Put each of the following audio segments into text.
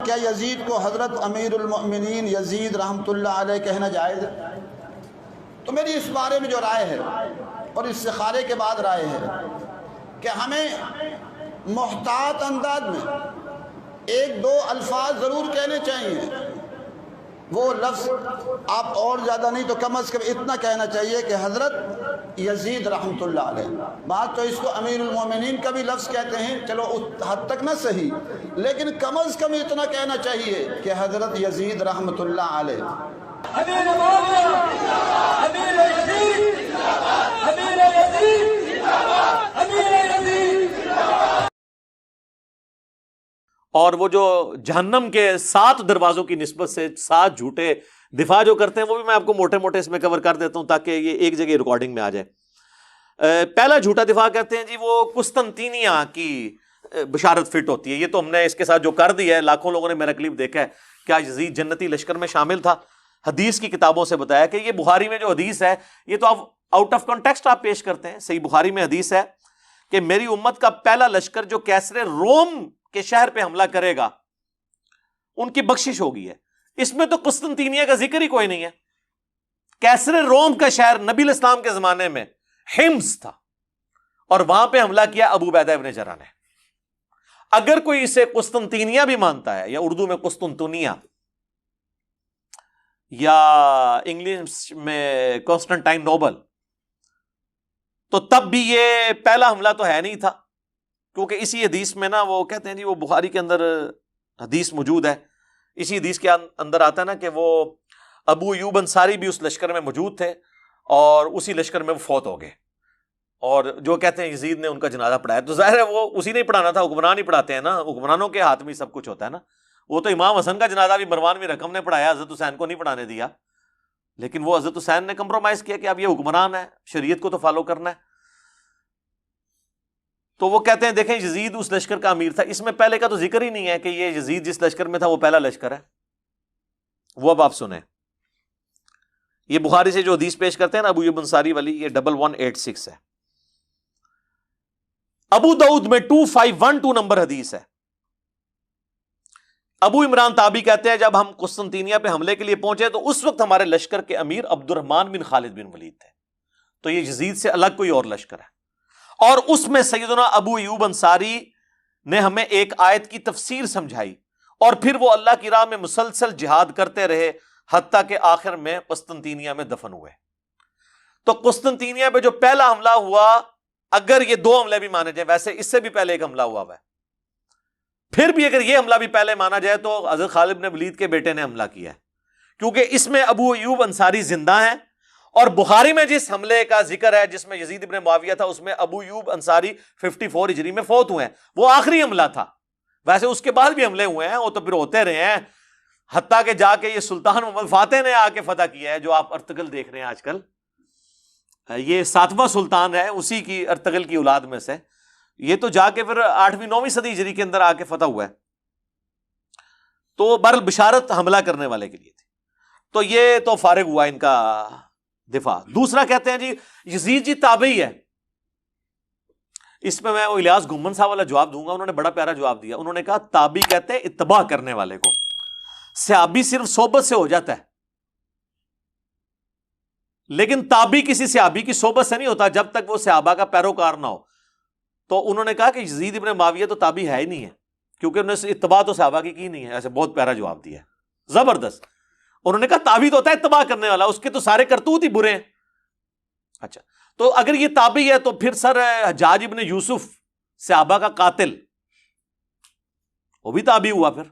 کیا یزید کو حضرت امیر المؤمنین یزید رحمۃ اللہ علیہ کہنا جائز ہے؟ تو میری اس بارے میں جو رائے ہے اور استخارے کے بعد رائے ہے کہ ہمیں محتاط انداز میں ایک دو الفاظ ضرور کہنے چاہیے. وہ لفظ آپ اور زیادہ نہیں تو کم از کم اتنا کہنا چاہیے کہ حضرت یزید رحمۃ اللہ علیہ. بات تو اس کو امیر المومنین کا بھی لفظ کہتے ہیں، چلو اس حد تک نہ صحیح، لیکن کم از کم اتنا کہنا چاہیے کہ حضرت یزید رحمۃ اللہ علیہ. امیر معاویہ، امیر یزید، امیر یزید، امیر یزید. اور وہ جو جہنم کے 7 دروازوں کی نسبت سے 7 جھوٹے دفاع جو کرتے ہیں وہ بھی میں آپ کو موٹے موٹے اس میں کور کر دیتا ہوں تاکہ یہ ایک جگہ ریکارڈنگ میں آ جائے. پہلا جھوٹا دفاع کہتے ہیں جی وہ قسطنطینیہ کی بشارت فٹ ہوتی ہے. یہ تو ہم نے اس کے ساتھ جو کر دیا ہے، لاکھوں لوگوں نے میرا کلپ دیکھا ہے. کیا یزید جنتی لشکر میں شامل تھا؟ حدیث کی کتابوں سے بتایا کہ یہ بخاری میں جو حدیث ہے یہ تو آپ آؤٹ آف کانٹیکسٹ آپ پیش کرتے ہیں. صحیح بخاری میں حدیث ہے کہ میری امت کا پہلا لشکر جو کیسر روم کے شہر پہ حملہ کرے گا ان کی بخشش ہوگی ہے. اس میں تو قسطنطینیہ کا ذکر ہی کوئی نہیں ہے. کیسر روم کا شہر نبی الاسلام کے زمانے میں حمص تھا اور وہاں پہ حملہ کیا ابو عبیدہ ابن جراح نے. اگر کوئی اسے قسطنطینیہ بھی مانتا ہے یا اردو میں قسطنطنیہ یا انگلش میں کانسٹنٹائن نوبل، تو تب بھی یہ پہلا حملہ تو ہے نہیں تھا، کیونکہ اسی حدیث میں نا وہ کہتے ہیں جی وہ بخاری کے اندر حدیث موجود ہے. اسی حدیث کے اندر آتا ہے نا کہ وہ ابو ایوب انصاری بھی اس لشکر میں موجود تھے اور اسی لشکر میں وہ فوت ہو گئے. اور جو کہتے ہیں یزید نے ان کا جنازہ پڑھایا، تو ظاہر ہے وہ اسی نے پڑھانا تھا، حکمران ہی پڑھاتے ہیں نا، حکمرانوں کے ہاتھ میں سب کچھ ہوتا ہے نا. وہ تو امام حسن کا جنازہ بھی مروان بن رقم نے پڑھایا، حضرت حسین کو نہیں پڑھانے دیا. لیکن وہ حضرت حسین نے کمپرومائز کیا کہ اب یہ حکمران ہے، شریعت کو تو فالو کرنا ہے. تو وہ کہتے ہیں دیکھیں یزید اس لشکر کا امیر تھا. اس میں پہلے کا تو ذکر ہی نہیں ہے کہ یہ یزید جس لشکر میں تھا وہ پہلا لشکر ہے. وہ اب آپ سنیں، یہ بخاری سے جو حدیث پیش کرتے ہیں نا ابو ایوب انصاری والی، یہ 1186 ہے. ابو داؤد میں 2512 نمبر حدیث ہے. ابو عمران تابعی کہتے ہیں جب ہم قسطنطینیہ پہ حملے کے لیے پہنچے تو اس وقت ہمارے لشکر کے امیر عبد الرحمن بن خالد بن ولید تھے. تو یہ یزید سے الگ کوئی اور لشکر ہے. اور اس میں سیدنا ابو ایوب انصاری نے ہمیں ایک آیت کی تفسیر سمجھائی اور پھر وہ اللہ کی راہ میں مسلسل جہاد کرتے رہے حتیٰ کہ آخر میں قسطنطینیہ میں دفن ہوئے. تو قسطنطینیہ پہ جو پہلا حملہ ہوا، اگر یہ 2 حملے بھی مانے جائیں، ویسے اس سے بھی پہلے ایک حملہ ہوا ہے، پھر بھی اگر یہ حملہ بھی پہلے مانا جائے تو حضرت خالد بن ولید کے بیٹے نے حملہ کیا ہے، کیونکہ اس میں ابو ایوب انصاری زندہ ہیں. اور بخاری میں جس حملے کا ذکر ہے جس میں یزید ابن معاویہ تھا، اس میں ابو ایوب انصاری 54 ہجری میں فوت ہوئے ہیں. وہ آخری حملہ تھا. ویسے اس کے بعد بھی حملے ہوئے ہیں، وہ تو پھر ہوتے رہے ہیں، حتیٰ کہ جا کے یہ سلطان محمد فاتح نے آ کے فتح کیا ہے، جو آپ ارطغرل دیکھ رہے ہیں آج کل. یہ 7واں سلطان ہے، اسی کی ارطغرل کی اولاد میں سے. یہ تو جا کے پھر 8ویں 9ویں صدی ہجری کے اندر آ کے فتح ہوا ہے. تو بہرحال بشارت حملہ کرنے والے کے لیے تھی. تو یہ تو فارغ ہوا ان کا دفاع. دوسرا کہتے ہیں جی یزید جی تابعی ہے. اس میں وہ الیاس گھمن صاحب والا جواب دوں گا. انہوں نے بڑا پیارا جواب دیا. انہوں نے کہا تابعی کہتے ہیں اتباع کرنے والے کو. صحابی صرف صحبت سے ہو جاتا ہے، لیکن تابعی کسی صحابی کی صحبت سے نہیں ہوتا جب تک وہ صحابہ کا پیروکار نہ ہو. تو انہوں نے کہا کہ یزید ابن معاویہ تو تابعی ہے ہی نہیں ہے، کیونکہ انہوں نے اتباع تو صحابہ کی نہیں ہے. ایسے بہت پیارا جواب دیا، زبردست. انہوں نے کہا تابعی تو ہوتا ہے اتباع کرنے والا، اس کے تو سارے کرتوت ہی برے ہیں. اچھا، تو اگر یہ تابعی ہے تو پھر سر حجاج ابن یوسف صحابہ کا قاتل، وہ بھی تابعی ہوا پھر.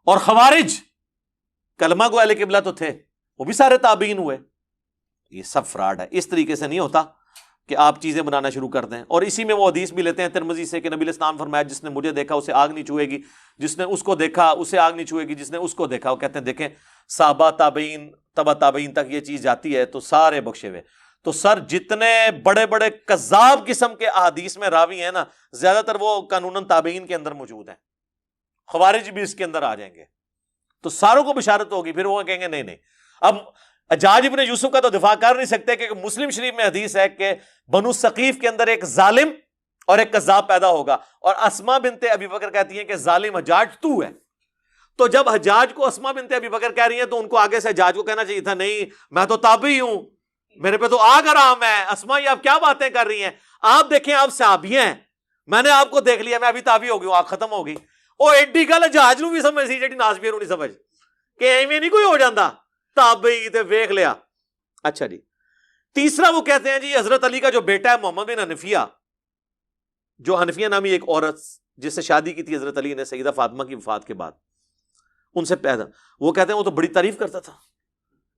اور خوارج کلمہ گو اہل قبلہ تو تھے، وہ بھی سارے تابعین ہوئے. یہ سب فراڈ ہے. اس طریقے سے نہیں ہوتا کہ آپ چیزیں بنانا شروع کر دیں. اور اسی میں وہ حدیث بھی لیتے ہیں ترمذی سے کہ نبی علیہ السلام فرمایا جس نے مجھے دیکھا اسے آگ نہیں چھوئے گی، جس نے اس کو دیکھا اسے آگ نہیں چھوئے گی، جس نے اس کو دیکھا. وہ کہتے ہیں دیکھیں صحابہ تابعین تبع تابعین تک یہ چیز جاتی ہے تو سارے بخشے ہوئے. تو سر جتنے بڑے بڑے کذاب قسم کے احادیث میں راوی ہیں نا، زیادہ تر وہ قانوناً تابعین کے اندر موجود ہیں. خوارج بھی اس کے اندر آ جائیں گے تو ساروں کو بشارت ہوگی. پھر وہ کہیں گے نہیں. اب حجاج ابن یوسف کا تو دفاع کر نہیں سکتے کہ مسلم شریف میں حدیث ہے کہ بنو ثقیف کے اندر ایک ظالم اور ایک کذاب پیدا ہوگا. اور اسما بنت ابی بکر کہتی ہیں کہ ظالم حجاج تو ہے. تو جب حجاج کو اسما بنت ابی بکر کہہ رہی ہیں تو ان کو آگے سے حجاج کو کہنا چاہیے تھا نہیں میں تو تابعی ہوں, میرے پہ تو آگ حرام ہے. اسما یہ آپ کیا باتیں کر رہی ہیں؟ آپ دیکھیں آپ صحابیہ ہیں, میں نے آپ کو دیکھ لیا, میں ابھی تابعی ہو گئی ہوں, آگ ختم ہو گئی. وہ ایڈی گل حجاج نو بھی سمجھ سی جی ناسبیر نہیں سمجھ کہ ایویں نہیں کوئی ہو جاتا تابعی تے ویکھ لیا. اچھا جی, تیسرا وہ کہتے ہیں جی حضرت علی کا جو بیٹا ہے محمد بن حنفیہ, جو حنفیہ نامی ایک عورت جس سے شادی کی تھی حضرت علی نے سیدہ فاطمہ کی وفات کے بعد, ان سے پیدا, وہ کہتے ہیں وہ تو بڑی تعریف کرتا تھا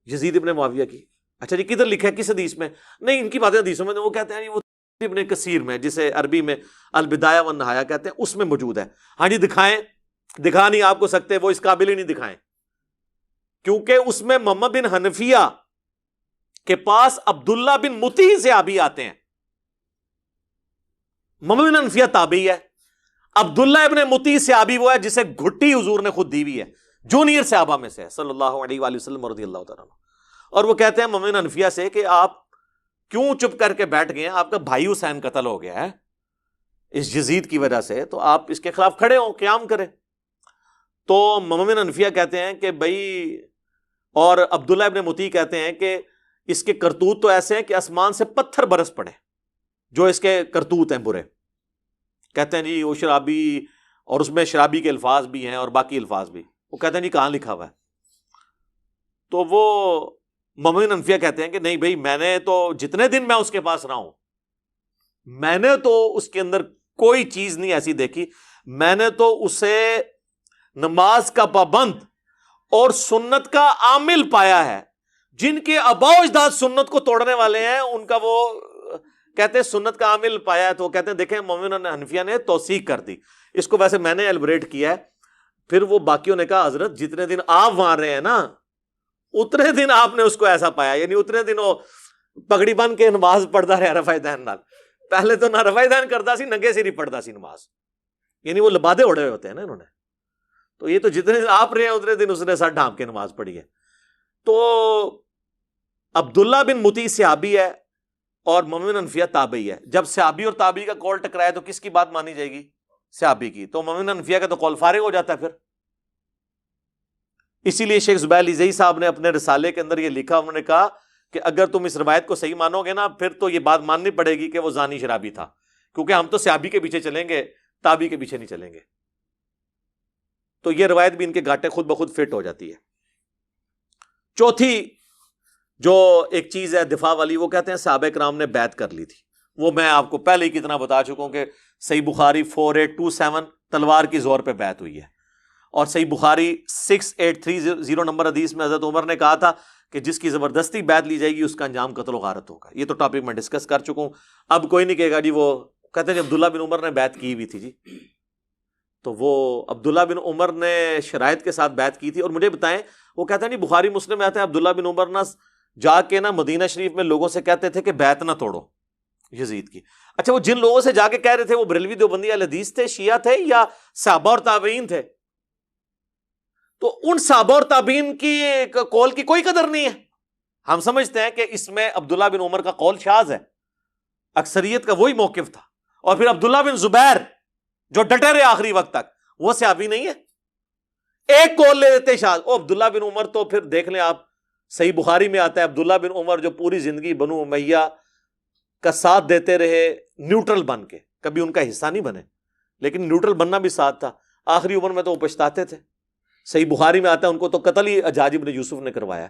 یزید ابن معاویہ کی. اچھا جی کدھر لکھا ہے کس حدیث میں؟ نہیں ان کی باتیں حدیثوں میں, وہ کہتے ہیں وہ ابن کثیر میں جسے عربی میں البدایہ والنہایہ کہتے ہیں اس میں موجود ہے. ہاں جی دکھائیں, دکھا نہیں آپ کو سکتے, وہ اس قابل ہی نہیں دکھائیں کیونکہ اس میں محمد بن حنفیہ کے پاس عبداللہ بن مطیع صحابی آتے ہیں. محمد بن حنفیہ تابعی ہے, عبداللہ ابن مطیع صحابی وہ ہے جسے گھٹی حضور نے خود دی ہوئی ہے, جونیئر صحابہ میں سے صلی اللہ علیہ وآلہ وسلم رضی اللہ تعالیٰ عنہ. اور وہ کہتے ہیں محمد بن حنفیہ سے کہ آپ کیوں چپ کر کے بیٹھ گئے ہیں, آپ کا بھائی حسین قتل ہو گیا ہے اس یزید کی وجہ سے, تو آپ اس کے خلاف کھڑے ہوں, قیام کریں. تو محمد بن حنفیہ کہتے ہیں کہ بھائی, اور عبداللہ ابن مطیع کہتے ہیں کہ اس کے کرتوت تو ایسے ہیں کہ آسمان سے پتھر برس پڑے جو اس کے کرتوت ہیں برے. کہتے ہیں جی وہ شرابی, اور اس میں شرابی کے الفاظ بھی ہیں اور باقی الفاظ بھی. وہ کہتے ہیں جی کہاں لکھا ہوا ہے؟ تو وہ محمد بن حنفیہ کہتے ہیں کہ نہیں بھائی, میں نے تو جتنے دن میں اس کے پاس رہا ہوں میں نے تو اس کے اندر کوئی چیز نہیں ایسی دیکھی, میں نے تو اسے نماز کا پابند اور سنت کا عامل پایا ہے. جن کے آباء و اجداد سنت کو توڑنے والے ہیں ان کا وہ کہتے ہیں سنت کا عامل پایا ہے. تو وہ کہتے ہیں دیکھیں محمد بن حنفیہ نے توثیق کر دی اس کو. ویسے میں نے ایلبریٹ کیا ہے. پھر وہ باقیوں نے کہا حضرت جتنے دن آپ وہاں رہے ہیں نا اتنے دن آپ نے اس کو ایسا پایا, یعنی اتنے دن وہ پگڑی بن کے نماز پڑھتا رہا رفع دین نال. پہلے تو نہ رفع دین کرتا سی, ننگے سر ہی پڑھتا سی نماز, یعنی وہ لبادے اڑے ہوئے ہوتے ہیں نا انہوں نے. تو یہ تو جتنے دن آپ رہے ہیں اتنے دن اس نے سر ڈھانپ کے نماز پڑھی ہے. تو عبداللہ بن مطیع صحابی ہے اور محمد بن حنفیہ تابعی ہے. جب صحابی اور تابعی کا قول ٹکرائے تو کس کی بات مانی جائے گی؟ صحابی کی. تو محمد بن حنفیہ کا تو قول فارغ ہو جاتا ہے پھر. اسی لیے شیخ زبیر علیزئی صاحب نے اپنے رسالے کے اندر یہ لکھا, انہوں نے کہا کہ اگر تم اس روایت کو صحیح مانو گے نا پھر تو یہ بات ماننی پڑے گی کہ وہ زانی شرابی تھا, کیونکہ ہم تو صحابی کے پیچھے چلیں گے, تابعی کے پیچھے نہیں چلیں گے. تو یہ روایت بھی ان کے گھاٹے خود بخود فٹ ہو جاتی ہے. چوتھی جو ایک چیز ہے دفاع والی, وہ کہتے ہیں صحابہ کرام نے بیعت کر لی تھی. وہ میں آپ کو پہلے ہی کتنا بتا چکا ہوں کہ صحیح بخاری 4827 تلوار کی زور پہ بیعت ہوئی ہے, اور صحیح بخاری 6830 نمبر حدیث میں حضرت عمر نے کہا تھا کہ جس کی زبردستی بیعت لی جائے گی اس کا انجام قتل و غارت ہوگا. یہ تو ٹاپک میں ڈسکس کر چکا ہوں, اب کوئی نہیں کہے گا جی وہ کہتے ہیں عبداللہ بن عمر نے بیعت کی ہوئی تھی جی. تو وہ عبداللہ بن عمر نے شرائط کے ساتھ بیعت کی تھی. اور مجھے بتائیں, وہ کہتے ہیں جی بخاری مسلم میں آتے ہیں عبداللہ بن عمر نہ جا کے نا مدینہ شریف میں لوگوں سے کہتے تھے کہ بیعت نہ توڑو یزید کی. اچھا وہ جن لوگوں سے جا کے کہہ رہے تھے وہ بریلوی دیوبندی اہل حدیث تھے, شیعہ تھے, یا صحابہ اور تابعین تھے؟ تو ان صحابہ اور تابعین کی قول کی کوئی قدر نہیں ہے. ہم سمجھتے ہیں کہ اس میں عبداللہ بن عمر کا قول شاذ ہے, اکثریت کا وہی موقف تھا. اور پھر عبداللہ بن زبیر جو ڈٹے رہے آخری وقت تک, وہ صحابی نہیں ہے, ایک قول لے لیتے شاذ. او عبداللہ بن عمر تو پھر دیکھ لیں آپ, صحیح بخاری میں آتا ہے عبداللہ بن عمر جو پوری زندگی بنو امیہ کا ساتھ دیتے رہے نیوٹرل بن کے, کبھی ان کا حصہ نہیں بنے, لیکن نیوٹرل بننا بھی ساتھ تھا. آخری عمر میں تو وہ پچھتاتے تھے. صحیح بخاری میں آتا ہے ان کو تو قتل ہی حجاج بن یوسف نے کروایا,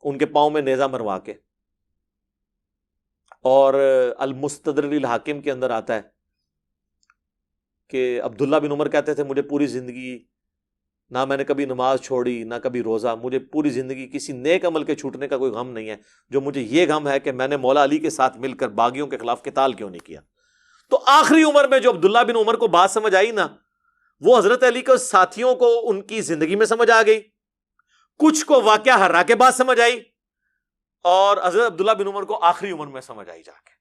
ان کے پاؤں میں نیزہ مروا کے. اور المستدرک للحاکم کے اندر آتا ہے کہ عبداللہ بن عمر کہتے تھے مجھے پوری زندگی نہ میں نے کبھی نماز چھوڑی نہ کبھی روزہ, مجھے پوری زندگی کسی نیک عمل کے چھوٹنے کا کوئی غم نہیں ہے, جو مجھے یہ غم ہے کہ میں نے مولا علی کے ساتھ مل کر باغیوں کے خلاف قتال کیوں نہیں کیا. تو آخری عمر میں جو عبداللہ بن عمر کو بات سمجھ آئی نا, وہ حضرت علی کے ساتھیوں کو ان کی زندگی میں سمجھ آ گئی, کچھ کو واقعہ ہرا کے بعد سمجھ آئی, اور حضرت عبداللہ بن عمر کو آخری عمر میں سمجھ آئی جا کے.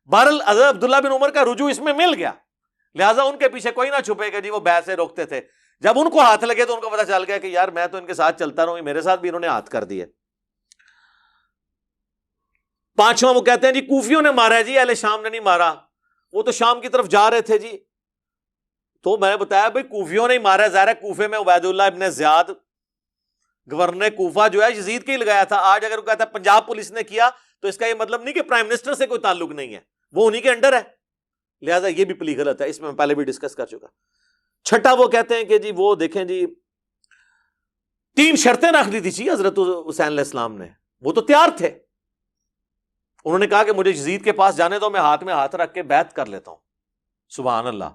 بہرحال حضرت عبداللہ بن عمر کا رجوع اس میں مل گیا, لہٰذا ان کے پیچھے کوئی نہ چھپے گا جی وہ بیعت سے روکتے تھے. جب ان کو ہاتھ لگے تو ان کو پتا چل گیا کہ یار میں تو ان کے ساتھ چلتا رہوں, میرے ساتھ بھی انہوں نے ہاتھ کر دیے. پانچواں وہ کہتے ہیں جی کوفیوں نے مارا ہے جی, اہل شام نے نہیں مارا. وہ تو شام کی طرف جا رہے تھے جی. تو میں نے بتایا بھائی کوفیوں نے ہی مارا. ظاہر ہے کوفے میں عبید اللہ ابن زیاد گورنر کوفہ جو ہے یزید کے ہی لگایا تھا. آج اگر وہ کہتا ہے پنجاب پولیس نے کیا تو اس کا یہ مطلب نہیں کہ پرائم منسٹر سے کوئی تعلق نہیں ہے, وہ انہی کے انڈر ہے, لہٰذا یہ بھی پلی غلط ہے. اس میں پہلے بھی ڈسکس کر چکا. چھٹا وہ کہتے ہیں کہ جی وہ دیکھیں جی 3 شرطیں رکھ دی تھی جی حضرت حسین علیہ السلام نے, وہ تو تیار تھے. انہوں نے کہا کہ مجھے یزید کے پاس جانے دو, میں ہاتھ رکھ کے بیعت کر لیتا ہوں. سبحان اللہ.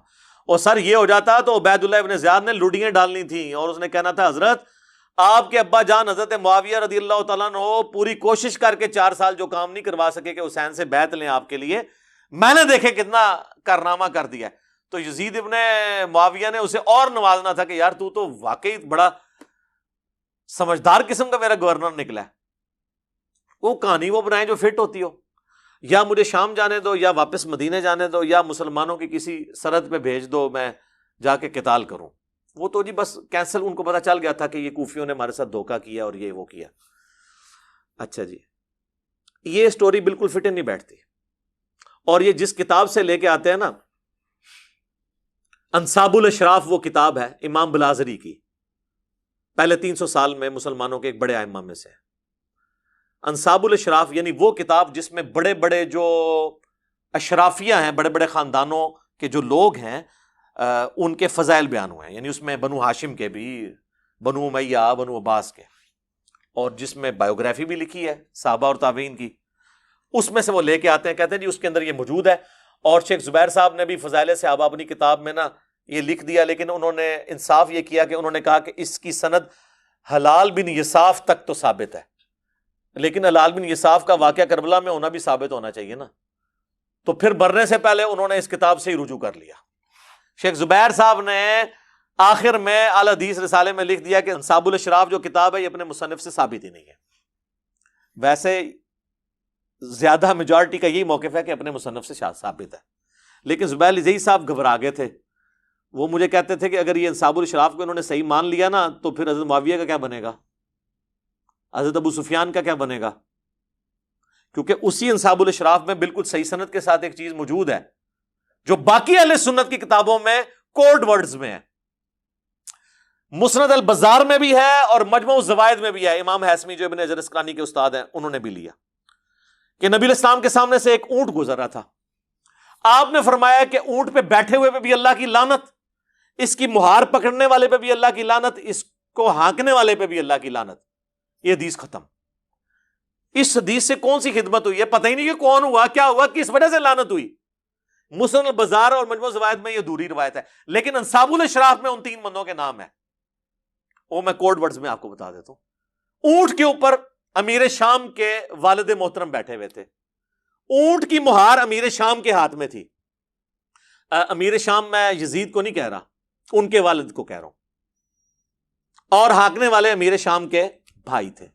اور سر یہ ہو جاتا تو عبید اللہ ابن زیاد نے لوڈیاں ڈالنی تھیں اور اس نے کہنا تھا حضرت آپ کے ابا جان حضرت معاویہ رضی اللہ تعالیٰ عنہ پوری کوشش کر کے 4 سال جو کام نہیں کروا سکے کہ حسین سے بیعت لیں آپ کے لیے, میں نے دیکھے کتنا کارنامہ کر دیا. تو یزید ابن معاویہ نے اسے اور نوازنا تھا کہ یار تو واقعی بڑا سمجھدار قسم کا میرا گورنر نکلا ہے. وہ کہانی وہ بنائیں جو فٹ ہوتی ہو, یا مجھے شام جانے دو یا واپس مدینے جانے دو یا مسلمانوں کی کسی سرحد پہ بھیج دو, میں جا کے قتال کروں. وہ تو جی بس کینسل, ان کو پتا چل گیا تھا کہ یہ کوفیوں نے ہمارے ساتھ دھوکہ کیا اور یہ وہ کیا. اچھا جی, یہ سٹوری بالکل فٹ نہیں بیٹھتی. اور یہ جس کتاب سے لے کے آتے ہیں نا, انصاب الاشراف وہ کتاب ہے امام بلازری کی, پہلے 300 سال میں مسلمانوں کے ایک بڑے ائمہ میں سے. انصاب الاشراف یعنی وہ کتاب جس میں بڑے بڑے جو اشرافیہ ہیں, بڑے بڑے خاندانوں کے جو لوگ ہیں, ان کے فضائل بیان ہوئے ہیں. یعنی اس میں بنو ہاشم کے بھی, بنو امیہ, بنو عباس کے, اور جس میں بایوگرافی بھی لکھی ہے صحابہ اور تابعین کی, اس میں سے وہ لے کے آتے ہیں. کہتے ہیں جی اس کے اندر یہ موجود ہے. اور شیخ زبیر صاحب نے بھی فضائل صحابہ اپنی کتاب میں نا یہ لکھ دیا, لیکن انہوں نے انصاف یہ کیا کہ انہوں نے کہا کہ اس کی سند حلال بن یساف تک تو ثابت ہے, لیکن حلال بن یساف کا واقعہ کربلا میں ہونا بھی ثابت ہونا چاہیے نا. تو پھر مرنے سے پہلے انہوں نے اس کتاب سے ہی رجوع کر لیا. شیخ زبیر صاحب نے آخر میں اعلی حدیث رسالے میں لکھ دیا کہ انصاب الاشراف جو کتاب ہے یہ اپنے مصنف سے ثابت ہی نہیں ہے. ویسے زیادہ میجورٹی کا یہی موقف ہے کہ اپنے مصنف سے ثابت ہے, لیکن زبیر لزئی صاحب گھبرا گئے تھے. وہ مجھے کہتے تھے کہ اگر یہ انصاب الاشراف کو انہوں نے صحیح مان لیا نا تو پھر حضرت معاویہ کا کیا بنے گا, حضرت ابو سفیان کا کیا بنے گا, کیونکہ اسی انصاب الاشراف میں بالکل صحیح سند کے ساتھ ایک چیز موجود ہے جو باقی اہل سنت کی کتابوں میں کوڈ ورڈز میں ہے. مسند البزار میں بھی ہے اور مجموع الزوائد میں بھی ہے. امام حیثمی جو ابن حجر اسقلانی کے استاد ہیں انہوں نے بھی لیا کہ نبی علیہ السلام کے سامنے سے ایک اونٹ گزر رہا تھا. آپ نے فرمایا کہ اونٹ پہ بیٹھے ہوئے پہ بھی اللہ کی لعنت, اس کی مہار پکڑنے والے پہ بھی اللہ کی لعنت, اس کو ہانکنے والے پہ بھی اللہ کی لعنت. یہ حدیث ختم. اس حدیث سے کون سی خدمت ہوئی ہے پتہ ہی نہیں کہ کون ہوا, کیا ہوا, کس وجہ سے لعنت ہوئی. مسند البزار اور مجموع الزوائد میں یہ دوری روایت ہے, لیکن انصاب الاشراف میں ان 3 بندوں کے نام ہیں. وہ میں کوڈ ورڈز میں آپ کو بتا دیتا ہوں. اونٹ کے اوپر امیر شام کے والد محترم بیٹھے ہوئے تھے. اونٹ کی مہار امیر شام کے ہاتھ میں تھی. امیر شام میں یزید کو نہیں کہہ رہا, ان کے والد کو کہہ رہا ہوں. اور ہانکنے والے امیر شام کے بھائی تھے,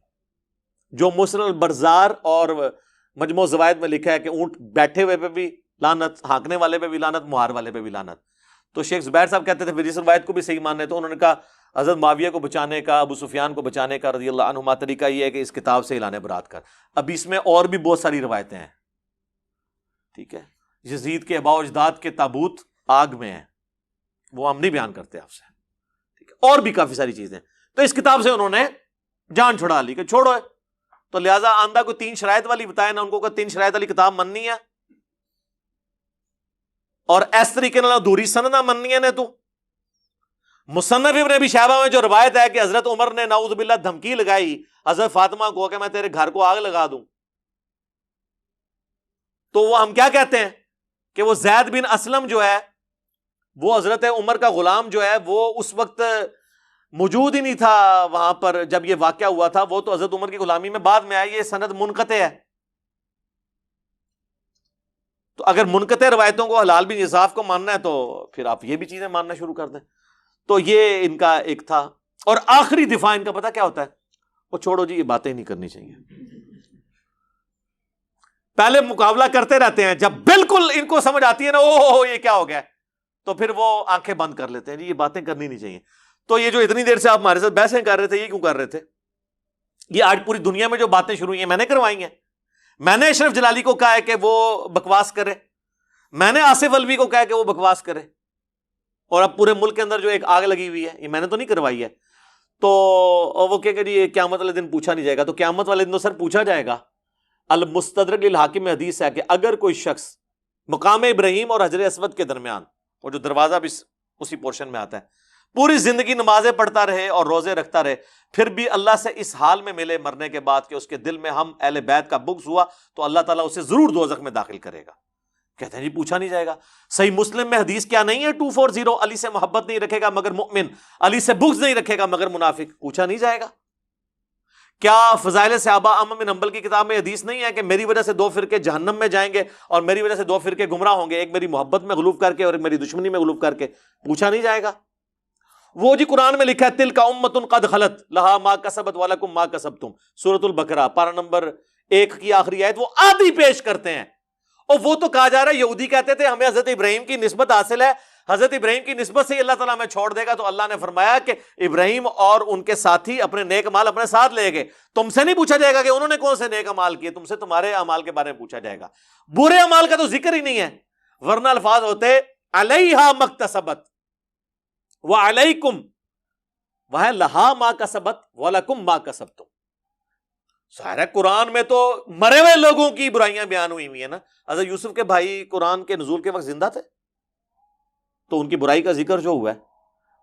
جو مسند البزار اور مجموع الزوائد میں لکھا ہے کہ اونٹ بیٹھے ہوئے پہ بھی لعنت, ہانکنے والے پہ بھی لعنت, مہار والے پہ بھی لعنت. تو شیخ زبیر صاحب کہتے تھے پھر اس روایت کو بھی صحیح ماننے, تو انہوں نے کہا حضرت معاویہ کو بچانے کا, ابو سفیان کو بچانے کا رضی اللہ عنہما طریقہ یہ ہے کہ اس کتاب سے اعلان برات کر. اب اس میں اور بھی بہت ساری روایتیں ہیں, ٹھیک ہے. یزید کے آباء و اجداد کے تابوت آگ میں ہیں, وہ ہم نہیں بیان کرتے آپ سے, ٹھیک ہے. اور بھی کافی ساری چیزیں. تو اس کتاب سے انہوں نے جان چھڑا لی کہ چھوڑو ہے. تو لہٰذا آندہ کو 3 شرائط والی بتایا نا, ان کو 3 شرائط والی کتاب مننی ہے, اور اس طریقے نال ادھوری سند نہ مننی ہے نے. تو مصنف ابن ابی شیبہ میں جو روایت ہے کہ حضرت عمر نے نعوذ باللہ دھمکی لگائی حضرت فاطمہ کو کہ میں تیرے گھر کو آگ لگا دوں, تو وہ ہم کیا کہتے ہیں کہ وہ زید بن اسلم جو ہے وہ حضرت عمر کا غلام جو ہے وہ اس وقت موجود ہی نہیں تھا وہاں پر جب یہ واقعہ ہوا تھا. وہ تو حضرت عمر کی غلامی میں بعد میں آئی, یہ سند منقطع ہے. تو اگر منقطع روایتوں کو حلال بن یساف کو ماننا ہے تو پھر آپ یہ بھی چیزیں ماننا شروع کر دیں. تو یہ ان کا ایک تھا. اور آخری دفاع ان کا پتہ کیا ہوتا ہے, وہ چھوڑو جی یہ باتیں نہیں کرنی چاہیے. پہلے مقابلہ کرتے رہتے ہیں, جب بالکل ان کو سمجھ آتی ہے نا او یہ کیا ہو گیا, تو پھر وہ آنکھیں بند کر لیتے ہیں, جی یہ باتیں کرنی نہیں چاہیے. تو یہ جو اتنی دیر سے آپ ہمارے ساتھ بحثیں کر رہے تھے, یہ کیوں کر رہے تھے؟ یہ آج پوری دنیا میں جو باتیں شروع ہوئی ہیں میں نے کروائی ہیں. میں نے اشرف جلالی کو کہا ہے کہ وہ بکواس کرے, میں نے آصف الوی کو کہا کہ وہ بکواس کرے، اور اب پورے ملک کے اندر جو ایک آگ لگی ہوئی ہے، یہ میں نے تو نہیں کروائی ہے، تو وہ کہ جی قیامت والے دن پوچھا نہیں جائے گا. تو قیامت والے دن تو سر پوچھا جائے گا. المستدرک للحاکم میں حدیث ہے کہ اگر کوئی شخص مقام ابراہیم اور حجر اسود کے درمیان، وہ جو دروازہ بھی اسی پورشن میں آتا ہے، پوری زندگی نمازیں پڑھتا رہے اور روزے رکھتا رہے، پھر بھی اللہ سے اس حال میں ملے مرنے کے بعد کہ اس کے دل میں ہم اہل بیت کا بغض ہوا، تو اللہ تعالیٰ اسے ضرور دوزخ میں داخل کرے گا. کہتے ہیں جی پوچھا نہیں جائے گا. صحیح مسلم میں حدیث کیا نہیں ہے 240، علی سے محبت نہیں رکھے گا مگر مؤمن، علی سے بغض نہیں رکھے گا مگر منافق. پوچھا نہیں جائے گا. کیا فضائل صحابہ احمد بن حنبل کی کتاب میں حدیث نہیں ہے کہ میری وجہ سے 2 فرقے جہنم میں جائیں گے اور میری وجہ سے 2 فرقے گمراہ ہوں گے، ایک میری محبت میں غلوف کر کے اور ایک میری دشمنی میں غلوف کر کے؟ پوچھا نہیں جائے گا. وہ جی قرآن میں لکھا ہے تلک امۃ قد خلت لہا ما کسبت ولکم ما کسبتم، سورۃ البقرہ پارہ نمبر 1 کی آخری آیت. وہ آدھی پیش کرتے ہیں، اور وہ تو کہا جا رہا ہے یہودی کہتے تھے ہمیں حضرت ابراہیم کی نسبت حاصل ہے، حضرت ابراہیم کی نسبت سے ہی اللہ تعالیٰ ہمیں چھوڑ دے گا. تو اللہ نے فرمایا کہ ابراہیم اور ان کے ساتھی اپنے نیک اعمال اپنے ساتھ لے گئے. تم سے نہیں پوچھا جائے گا کہ انہوں نے کون سے نیک اعمال کیے، تم سے تمہارے اعمال کے بارے میں پوچھا جائے گا. برے اعمال کا تو ذکر ہی نہیں ہے، ورنہ الفاظ ہوتے علیہا مکتسبت وعلیکم، وہ ہے لہا ما کسبت ولکم ما کسبتم. ظاہر ہے قرآن میں تو مرے ہوئے لوگوں کی برائیاں بیان ہوئی ہیں نا. حضرت یوسف کے بھائی قرآن کے نزول کے وقت زندہ تھے، تو ان کی برائی کا ذکر جو ہوا ہے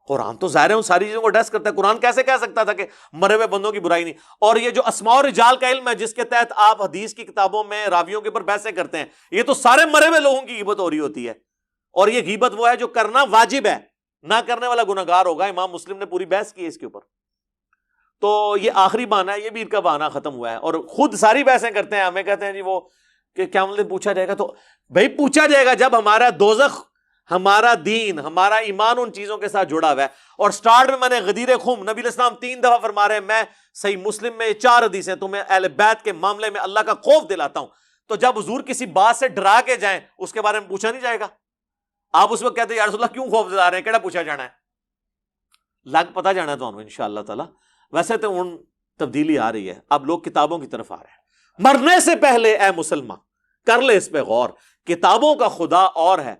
قرآن تو ظاہر ہے ان ساری چیزوں کو ایڈریس کرتا ہے. قرآن کیسے کہہ سکتا تھا کہ مرے ہوئے بندوں کی برائی نہیں؟ اور یہ جو اسماء اور رجال کا علم ہے جس کے تحت آپ حدیث کی کتابوں میں راویوں کے اوپر بحثیں کرتے ہیں، یہ تو سارے مرے ہوئے لوگوں کی غیبت ہو رہی ہوتی ہے. اور یہ غیبت وہ ہے جو کرنا واجب ہے، نہ کرنے والا گناہگار ہوگا. امام مسلم نے پوری بحث کی ہے اس کے اوپر. تو یہ آخری بہانہ ہے، یہ بھی ان کا بہانہ ختم ہوا ہے، اور خود ساری بحثیں کرتے ہیں. ہمیں کہتے ہیں جی وہ کہ کیا مطلب پوچھا جائے گا. تو بھائی پوچھا جائے گا جب ہمارا دوزخ، ہمارا دین، ہمارا ایمان ان چیزوں کے ساتھ جڑا ہوا ہے. اور سٹارٹ میں نے غدیر خم، نبی علیہ السلام 3 دفعہ فرما رہے ہیں میں صحیح مسلم میں 4 حدیثیں تمہیں اہل بیت کے معاملے میں اللہ کا خوف دلاتا ہوں. تو جب حضور کسی بات سے ڈرا کے جائیں اس کے بارے میں پوچھا نہیں جائے گا. آپ اس وقت کہتے ہیں یا رسول اللہ کیوں خوف دلا رہے ہیں، کیڑا پوچھا جانا ہے؟ لگ پتہ جانا ہے تو انشاءاللہ تعالی. ویسے تو ان تبدیلی آ رہی ہے، اب لوگ کتابوں کی طرف آ رہے ہیں. مرنے سے پہلے اے مسلمان کر لے اس پہ غور، کتابوں کا خدا اور ہے،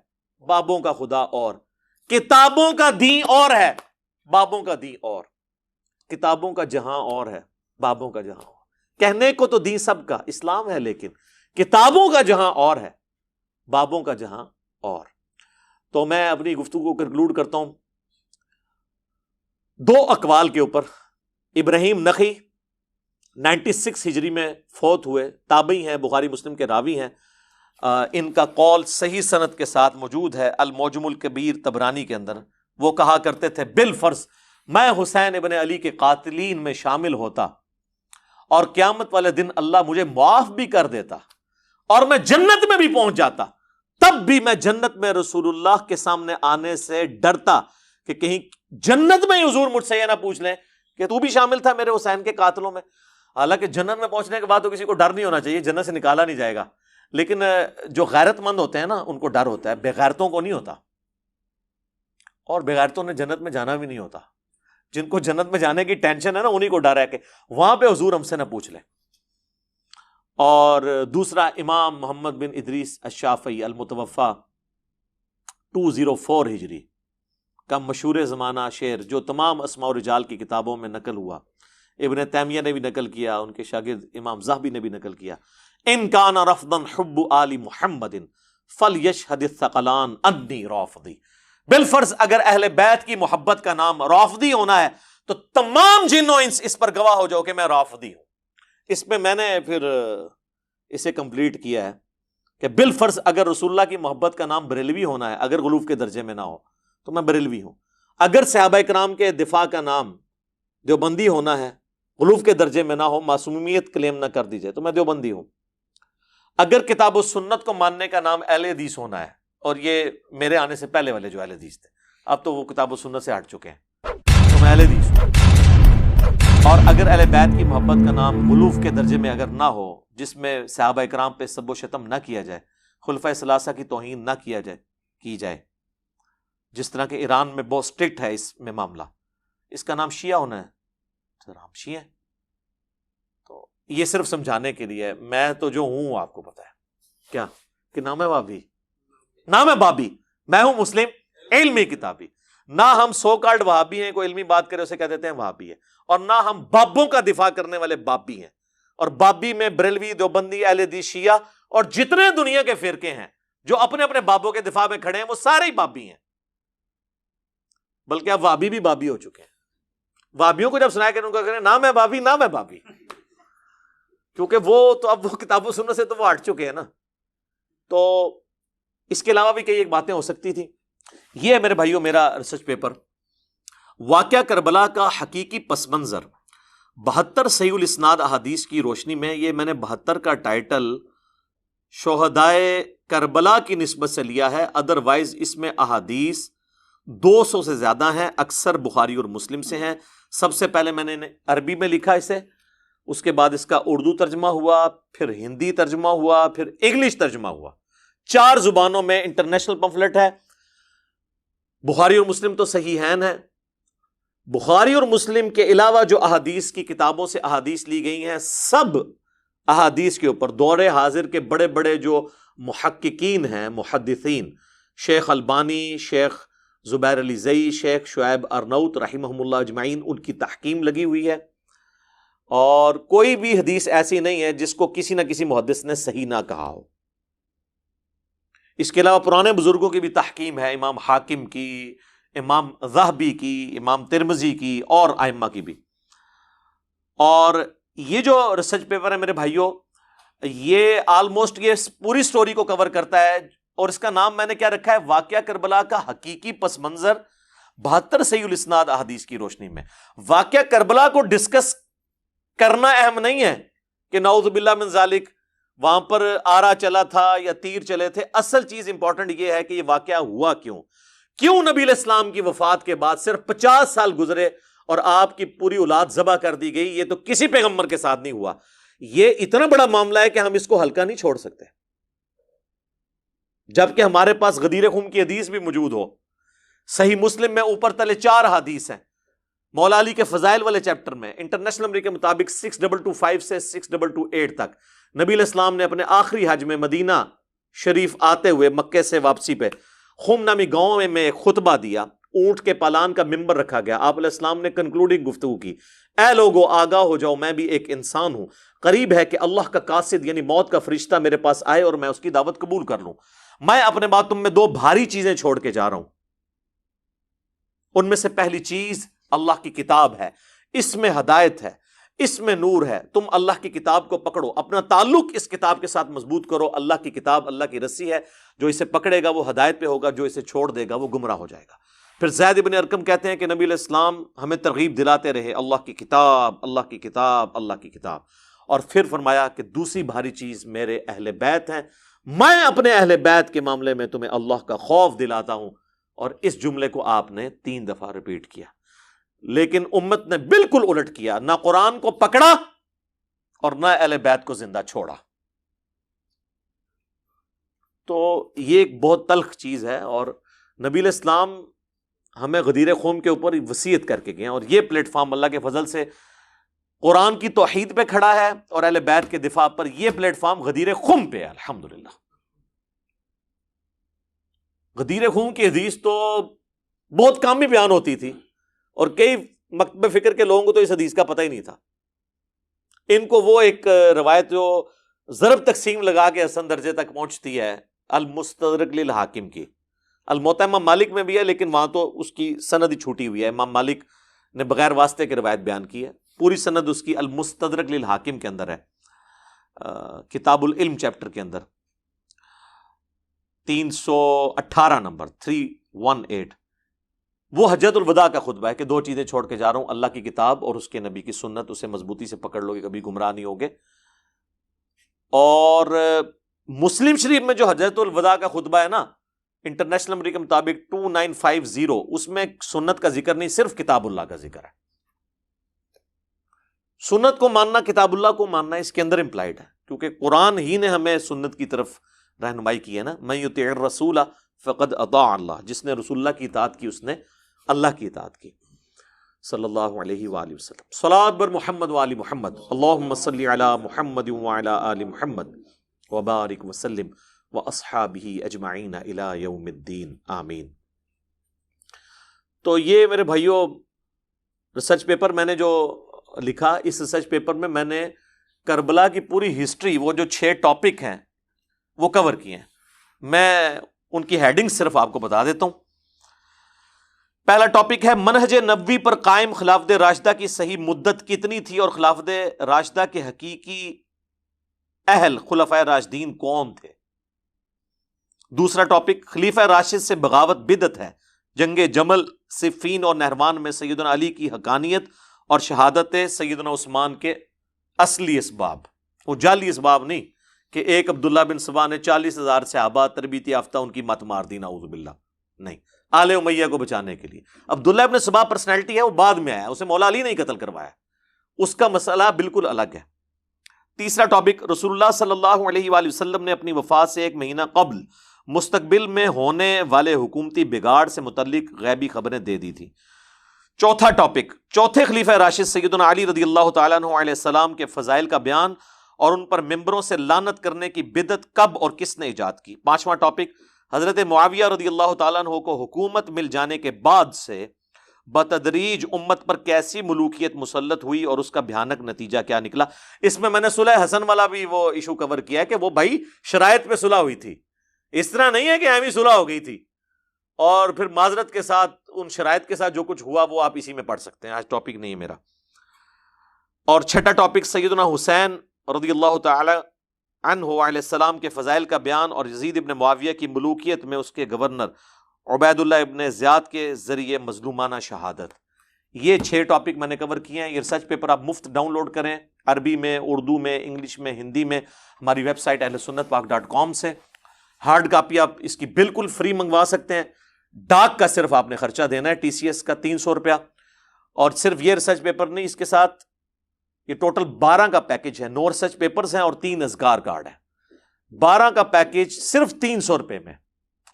بابوں کا خدا اور. کتابوں کا دین اور ہے، بابوں کا دین اور. کتابوں کا جہاں اور ہے، بابوں کا جہاں اور. کہنے کو تو دین سب کا اسلام ہے، لیکن کتابوں کا جہاں اور ہے، بابوں کا جہاں اور. تو میں اپنی گفتگو کو کنکلوڈ کرتا ہوں 2 اقوال کے اوپر. ابراہیم نخعی 96 ہجری میں فوت ہوئے، تابعی ہیں، بخاری مسلم کے راوی ہیں. ان کا قول صحیح سند کے ساتھ موجود ہے المعجم الکبیر طبرانی کے اندر. وہ کہا کرتے تھے بالفرض میں حسین ابن علی کے قاتلین میں شامل ہوتا اور قیامت والے دن اللہ مجھے معاف بھی کر دیتا اور میں جنت میں بھی پہنچ جاتا، تب بھی میں جنت میں رسول اللہ کے سامنے آنے سے ڈرتا کہ کہیں جنت میں حضور مجھ سے یہ نہ پوچھ لیں کہ تو بھی شامل تھا میرے حسین کے قاتلوں میں. حالانکہ جنت میں پہنچنے کے بعد تو کسی کو ڈر نہیں ہونا چاہیے، جنت سے نکالا نہیں جائے گا. لیکن جو غیرت مند ہوتے ہیں نا ان کو ڈر ہوتا ہے، بے غیرتوں کو نہیں ہوتا. اور بے غیرتوں نے جنت میں جانا بھی نہیں ہوتا. جن کو جنت میں جانے کی ٹینشن ہے نا انہی کو ڈر ہے کہ وہاں پہ حضور ہم سے نہ پوچھ لیں. اور دوسرا امام محمد بن ادریس الشافعی المتوفا 204 ہجری کا مشہور زمانہ شعر جو تمام اسماء و رجال کی کتابوں میں نقل ہوا، ابن تیمیہ نے بھی نقل کیا، ان کے شاگرد امام ذہبی نے بھی نقل کیا. ان کان رفضا حب آل محمد فلیشہد الثقلان انی رافضی. بالفرض اگر اہل بیت کی محبت کا نام رافضی ہونا ہے تو تمام جن و انس اس پر گواہ ہو جاؤ کہ میں رافضی ہوں. اس میں میں نے پھر اسے کمپلیٹ کیا ہے کہ بالفرض اگر رسول اللہ کی محبت کا نام بریلوی ہونا ہے، اگر غلوف کے درجے میں نہ ہو تو میں بریلوی ہوں. اگر صحابہ کرام کے دفاع کا نام دیوبندی ہونا ہے، غلوف کے درجے میں نہ ہو، معصومیت کلیم نہ کر دی جائے تو میں دیوبندی ہوں. اگر کتاب و سنت کو ماننے کا نام اہل حدیث ہونا ہے، اور یہ میرے آنے سے پہلے والے جو اہل حدیث تھے اب تو وہ کتاب و سنت سے ہٹ چکے ہیں، تو میں اہل حدیث ہوں. اور اگر اہل بیت کی محبت کا نام غلوف کے درجے میں اگر نہ ہو، جس میں صحابہ کرام پہ سب و شتم نہ کیا جائے، خلفۂ ثلاثہ کی توہین نہ کی جائے، جس طرح کہ ایران میں بہت اسٹرکٹ ہے اس میں معاملہ، اس کا نام شیعہ ہونا ہے، سر ہم شیعہ ہیں. تو یہ صرف سمجھانے کے لیے، میں تو جو ہوں آپ کو پتا ہے کیا کہ نام ہے وابی، نہ میں بابی، میں ہوں مسلم علمی کتابی. نہ ہم سو کالڈ وہابی ہیں، کوئی علمی بات کرے اسے کہہ دیتے ہیں وہابی ہے، اور نہ ہم بابوں کا دفاع کرنے والے بابی ہیں. اور بابی میں بریلوی، دیوبندی، اہل حدیث، شیعہ اور جتنے دنیا کے فرقے ہیں جو اپنے اپنے بابوں کے دفاع میں کھڑے ہیں وہ سارے ہی بابی ہیں. بلکہ اب وہابی بھی بابی ہو چکے ہیں. وہابیوں کو جب سنایا کہ ان کو کہنے نہ میں بابی نہ میں بابی، کیونکہ وہ تو اب وہ کتاب و سنت سے تو وہ ہٹ چکے ہیں نا. تو اس کے علاوہ بھی کئی ایک باتیں ہو سکتی تھی. یہ ہے میرے بھائیوں میرا ریسرچ پیپر، واقعہ کربلا کا حقیقی پس منظر 72 صحیح الاسناد احادیث کی روشنی میں. یہ میں نے 72 کا ٹائٹل شہدائے کربلا کی نسبت سے لیا ہے، ادروائز اس میں احادیث 200 سے زیادہ ہیں، اکثر بخاری اور مسلم سے ہیں. سب سے پہلے میں نے عربی میں لکھا اسے، اس کے بعد اس کا اردو ترجمہ ہوا، پھر ہندی ترجمہ ہوا، پھر انگلش ترجمہ ہوا. 4 زبانوں میں انٹرنیشنل پمفلٹ ہے. بخاری اور مسلم تو صحیحین ہے. بخاری اور مسلم کے علاوہ جو احادیث کی کتابوں سے احادیث لی گئی ہیں، سب احادیث کے اوپر دور حاضر کے بڑے بڑے جو محققین ہیں، محدثین، شیخ البانی، شیخ زبیر علی زئی، شیخ شعیب ارنوت رحمہم اللہ اجمعین، ان کی تحقیم لگی ہوئی ہے. اور کوئی بھی حدیث ایسی نہیں ہے جس کو کسی نہ کسی محدث نے صحیح نہ کہا ہو. اس کے علاوہ پرانے بزرگوں کی بھی تحقیم ہے، امام حاکم کی، امام ذہبی کی، امام ترمذی کی اور ائمہ کی بھی. اور یہ جو ریسرچ پیپر ہے میرے بھائیوں، یہ آلموسٹ یہ پوری سٹوری کو کور کرتا ہے، اور اس کا نام میں نے کیا رکھا ہے، واقعہ کربلا کا حقیقی پس منظر 72 صحیح الاسناد احادیث کی روشنی میں. واقعہ کربلا کو ڈسکس کرنا اہم نہیں ہے کہ نعوذ باللہ من ذالک وہاں پر آرا چلا تھا یا تیر چلے تھے. اصل چیز امپورٹنٹ یہ ہے کہ یہ واقعہ ہوا کیوں نبی علیہ السلام کی وفات کے بعد صرف 50 سال گزرے اور آپ کی پوری اولاد ذبح کر دی گئی. یہ تو کسی پیغمبر کے ساتھ نہیں ہوا. یہ اتنا بڑا معاملہ ہے کہ ہم اس کو ہلکا نہیں چھوڑ سکتے، جبکہ ہمارے پاس غدیر خم کی حدیث بھی موجود ہو. صحیح مسلم میں اوپر تلے 4 حدیث ہیں. مولا علی کے فضائل والے چیپٹر میں انٹرنیشنل نمبر کے مطابق 6225 سے 6228 تک نبی علیہ السلام نے اپنے آخری حج میں مدینہ شریف آتے ہوئے مکے سے واپسی پہ خم نامی گاؤں میں ایک خطبہ دیا. اونٹ کے پالان کا ممبر رکھا گیا. آپ علیہ السلام نے کنکلوڈنگ گفتگو کی، اے لوگو آگاہ ہو جاؤ، میں بھی ایک انسان ہوں. قریب ہے کہ اللہ کا قاصد یعنی موت کا فرشتہ میرے پاس آئے اور میں اس کی دعوت قبول کر لوں. میں اپنے بعد تم میں 2 بھاری چیزیں چھوڑ کے جا رہا ہوں. ان میں سے پہلی چیز اللہ کی کتاب ہے، اس میں ہدایت ہے، اس میں نور ہے. تم اللہ کی کتاب کو پکڑو، اپنا تعلق اس کتاب کے ساتھ مضبوط کرو. اللہ کی کتاب اللہ کی رسی ہے، جو اسے پکڑے گا وہ ہدایت پہ ہوگا، جو اسے چھوڑ دے گا وہ گمراہ ہو جائے گا. پھر زید بن ارقم کہتے ہیں کہ نبی علیہ السلام ہمیں ترغیب دلاتے رہے، اللہ کی کتاب، اللہ کی کتاب، اللہ کی کتاب. اور پھر فرمایا کہ دوسری بھاری چیز میرے اہل بیت ہیں، میں اپنے اہل بیت کے معاملے میں تمہیں اللہ کا خوف دلاتا ہوں. اور اس جملے کو آپ نے 3 دفعہ ریپیٹ کیا. لیکن امت نے بالکل الٹ کیا، نہ قرآن کو پکڑا اور نہ اہل بیت کو زندہ چھوڑا. تو یہ ایک بہت تلخ چیز ہے. اور نبی علیہ السلام ہمیں غدیر قوم کے اوپر وصیت کر کے گئے، اور یہ پلیٹ فارم اللہ کے فضل سے قرآن کی توحید پہ کھڑا ہے، اور اہل بیت کے دفاع پر یہ پلیٹ فارم غدیر قوم پہ ہے. الحمدللہ. غدیر قوم کی حدیث تو بہت کم ہی بیان ہوتی تھی، اور کئی مکتب فکر کے لوگوں کو تو اس حدیث کا پتہ ہی نہیں تھا. ان کو وہ ایک روایت جو ضرب تقسیم لگا کے حسن درجے تک پہنچتی ہے، المستدرک للحاکم کی، الموطا امام مالک میں بھی ہے لیکن وہاں تو اس کی سند ہی چھوٹی ہوئی ہے. امام مالک نے بغیر واسطے کے روایت بیان کی ہے، پوری سند اس کی المستدرک للحاکم کے اندر ہے، کتاب العلم چیپٹر کے اندر 318 نمبر 318. وہ حجۃ الوداع کا خطبہ ہے کہ 2 چیزیں چھوڑ کے جا رہا ہوں، اللہ کی کتاب اور اس کے نبی کی سنت. اسے مضبوطی سے پکڑ لو گے کبھی گمراہ نہیں ہوگے. اور مسلم شریف میں جو حجۃ الوداع کا خطبہ ہے نا، انٹرنیشنل نمبر کے مطابق 2950، اس میں سنت کا ذکر نہیں، صرف کتاب اللہ کا ذکر ہے. سنت کو ماننا، کتاب اللہ کو ماننا اس کے اندر امپلائڈ ہے، کیونکہ قرآن ہی نے ہمیں سنت کی طرف رہنمائی کی ہے نا. من یطیع الرسول فقد اطاع اللہ، جس نے رسول اللہ کی اطاعت کی اس نے اللہ کی اطاعت کی. صلی اللہ علیہ وآلہ وسلم. صلاۃ بر محمد وآل محمد. اللہم صلی علی محمد وعلی آل محمد وبارک وسلم وأصحابہ اجمعین الی یوم الدین آمین۔ تو یہ میرے بھائیوں ریسرچ پیپر میں نے جو لکھا، اس ریسرچ پیپر میں میں نے کربلا کی پوری ہسٹری، وہ جو 6 ٹاپک ہیں وہ کور کیے ہیں۔ میں ان کی ہیڈنگ صرف آپ کو بتا دیتا ہوں۔ پہلا ٹاپک ہے منہج نبوی پر قائم خلافت راشدہ کی صحیح مدت کتنی تھی اور خلافت راشدہ کے حقیقی اہل خلفائے راشدین کون تھے۔ دوسرا ٹاپک خلیفہ راشد سے بغاوت بدعت ہے، جنگ جمل، صفین اور نہروان میں سیدنا علی کی حقانیت اور شہادت سیدنا عثمان کے اصلی اسباب، وہ جعلی اسباب نہیں کہ ایک عبداللہ بن سبا نے 40,000 صحابہ تربیت یافتہ ان کی مت مار دی، نعوذ باللہ، نہیں، آل امیہ کو بچانے کے لیے۔ عبداللہ ابن سبا پرسنالٹی ہے، وہ بعد میں آیا، اسے مولا علی نہیں قتل کروایا، اس کا مسئلہ بالکل الگ ہے۔ تیسرا ٹاپک رسول اللہ صلی اللہ علیہ وآلہ وسلم نے اپنی وفات سے 1 مہینہ قبل مستقبل میں ہونے والے حکومتی بگاڑ سے متعلق غیبی خبریں دے دی تھی۔ چوتھا ٹاپک چوتھے خلیفہ راشد سیدنا علی رضی اللہ تعالیٰ عنہ علیہ السلام کے فضائل کا بیان اور ان پر ممبروں سے لعنت کرنے کی بدعت کب اور کس نے ایجاد کی۔ پانچواں ٹاپک حضرت معاویہ رضی اللہ تعالیٰ عنہ کو حکومت مل جانے کے بعد سے بتدریج امت پر کیسی ملوکیت مسلط ہوئی اور اس کا بھیانک نتیجہ کیا نکلا۔ اس میں نے صلح حسن والا بھی وہ ایشو کور کیا ہے کہ وہ بھائی شرائط پہ صلح ہوئی تھی، اس طرح نہیں ہے کہ ایویں صلح ہو گئی تھی، اور پھر معذرت کے ساتھ ان شرائط کے ساتھ جو کچھ ہوا وہ آپ اسی میں پڑھ سکتے ہیں، آج ٹاپک نہیں ہے میرا۔ اور چھٹا ٹاپک سیدنا حسین رضی اللہ تعالی عنہ علیہ السلام کے فضائل کا بیان اور یزید ابن معاویہ کی ملوکیت میں اس کے گورنر عبید اللہ ابن زیاد کے ذریعے مظلومانہ شہادت۔ یہ 6 ٹاپک میں نے کور کیے ہیں۔ یہ ریسرچ پیپر آپ مفت ڈاؤن لوڈ کریں، عربی میں، اردو میں، انگلش میں، ہندی میں، ہماری ویب سائٹ ahlsunnatpak.com سے۔ ہارڈ کاپی آپ اس کی بالکل فری منگوا سکتے ہیں، ڈاک کا صرف آپ نے خرچہ دینا ہے TCS کا 300 روپیہ۔ اور صرف یہ ریسرچ پیپر نہیں، اس کے ساتھ یہ ٹوٹل 12 کا پیکج ہے، 9 ریسرچ پیپرز ہیں اور 3 اذکار کارڈ ہیں۔ 12 کا پیکج صرف 300 روپے میں،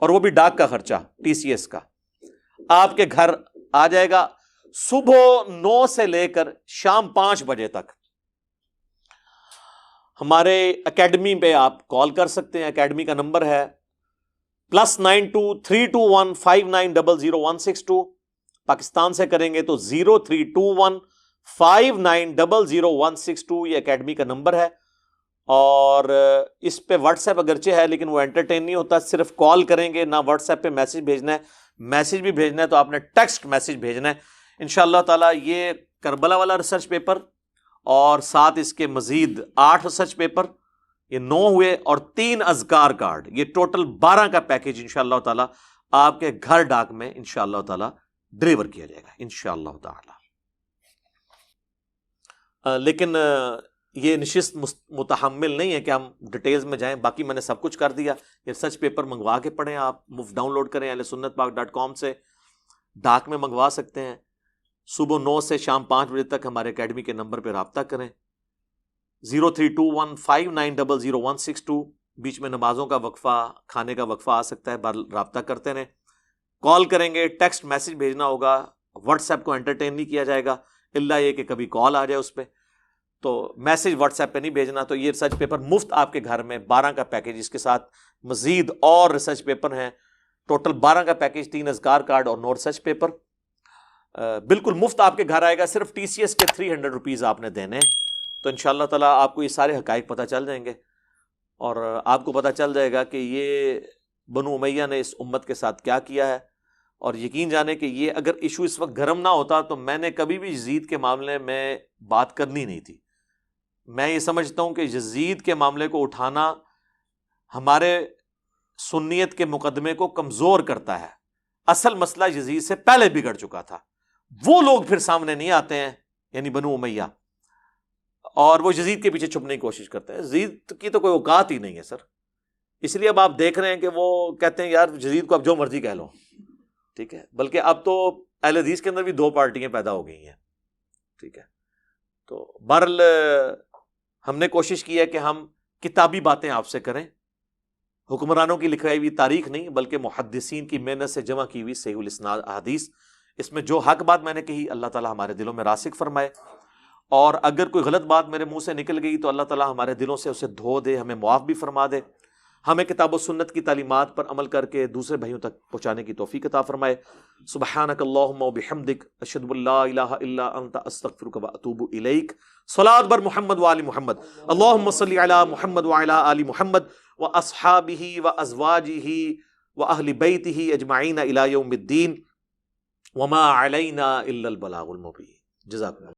اور وہ بھی ڈاک کا خرچہ TCS کا، آپ کے گھر آ جائے گا صبح 9 سے لے کر شام 5 بجے تک۔ ہمارے اکیڈمی پہ آپ کال کر سکتے ہیں، اکیڈمی کا نمبر ہے +923215900162۔ پاکستان سے کریں گے تو 032159000162، یہ اکیڈمی کا نمبر ہے۔ اور اس پہ واٹس ایپ اگرچہ ہے لیکن وہ انٹرٹین نہیں ہوتا، صرف کال کریں گے، نہ واٹس ایپ پہ میسج بھیجنا ہے، میسج بھی بھیجنا ہے تو آپ نے ٹیکسٹ میسج بھیجنا ہے۔ انشاءاللہ تعالیٰ یہ کربلا والا ریسرچ پیپر اور ساتھ اس کے مزید 8 ریسرچ پیپر، یہ 9 ہوئے، اور 3 اذکار کارڈ، یہ ٹوٹل 12 کا پیکج انشاءاللہ تعالیٰ آپ کے گھر ڈاک میں انشاءاللہ تعالیٰ ڈیلیور کیا جائے گا انشاءاللہ تعالیٰ۔ لیکن یہ نشست متحمل نہیں ہے کہ ہم ڈیٹیلز میں جائیں، باقی میں نے سب کچھ کر دیا۔ یہ ریسرچ پیپر منگوا کے پڑھیں، آپ مفت ڈاؤن لوڈ کریں، ahlsunnatpak.com سے ڈاک میں منگوا سکتے ہیں۔ صبح 9 سے شام 5 بجے تک ہمارے اکیڈمی کے نمبر پہ رابطہ کریں، 032159000162۔ بیچ میں نمازوں کا وقفہ، کھانے کا وقفہ آ سکتا ہے، رابطہ کرتے رہیں۔ کال کریں گے، ٹیکسٹ میسج بھیجنا ہوگا، واٹس ایپ کو انٹرٹین نہیں کیا جائے گا، الا یہ کہ کبھی کال آ جائے اس پہ، تو میسج واٹس ایپ پہ نہیں بھیجنا۔ تو یہ ریسرچ پیپر مفت آپ کے گھر میں، 12 کا پیکج، اس کے ساتھ مزید اور ریسرچ پیپر ہیں، ٹوٹل 12 کا پیکج، 3 اذکار کارڈ اور 9 ریسرچ پیپر بالکل مفت آپ کے گھر آئے گا۔ صرف TCS کے 300 روپیز آپ نے دینے، تو انشاءاللہ تعالیٰ آپ کو یہ سارے حقائق پتہ چل جائیں گے، اور آپ کو پتہ چل جائے گا کہ یہ بنو امیہ نے اس امت کے ساتھ کیا کیا ہے۔ اور یقین جانے کہ یہ اگر ایشو اس وقت گرم نہ ہوتا تو میں نے کبھی بھی یزید کے معاملے میں بات کرنی نہیں تھی۔ میں یہ سمجھتا ہوں کہ یزید کے معاملے کو اٹھانا ہمارے سنیت کے مقدمے کو کمزور کرتا ہے۔ اصل مسئلہ یزید سے پہلے بگڑ چکا تھا، وہ لوگ پھر سامنے نہیں آتے ہیں، یعنی بنو امیہ، اور وہ یزید کے پیچھے چھپنے کی کوشش کرتے ہیں۔ یزید کی تو کوئی اوقات ہی نہیں ہے سر، اس لیے اب آپ دیکھ رہے ہیں کہ وہ کہتے ہیں یار یزید کو اب جو مرضی کہہ لو، ٹھیک ہے۔ بلکہ اب تو اہل حدیث کے اندر بھی 2 پارٹیاں پیدا ہو گئی ہیں، ٹھیک ہے۔ تو بہرحال ہم نے کوشش کی ہے کہ ہم کتابی باتیں آپ سے کریں، حکمرانوں کی لکھائی ہوئی تاریخ نہیں بلکہ محدثین کی محنت سے جمع کی ہوئی صحیح الاسناد احادیث۔ اس میں جو حق بات میں نے کہی اللہ تعالیٰ ہمارے دلوں میں راسخ فرمائے، اور اگر کوئی غلط بات میرے منہ سے نکل گئی تو اللہ تعالیٰ ہمارے دلوں سے اسے دھو دے، ہمیں معاف بھی فرما دے۔ ہمیں کتاب و سنت کی تعلیمات پر عمل کر کے دوسرے بھائیوں تک پہنچانے کی توفیق عطا فرمائے. سبحانک اللہم و بحمدک اشہد ان لا الہ الا انت استغفرک و اتوب الیک. صلاۃ بر محمد و آل محمد. اللہم صلی علی محمد و علی آل محمد و اصحابہ و ازواجہ و اہل بیتہ اجمعین الی یوم الدین وما علینا الا البلاغ المبین. جزاکم اللہ.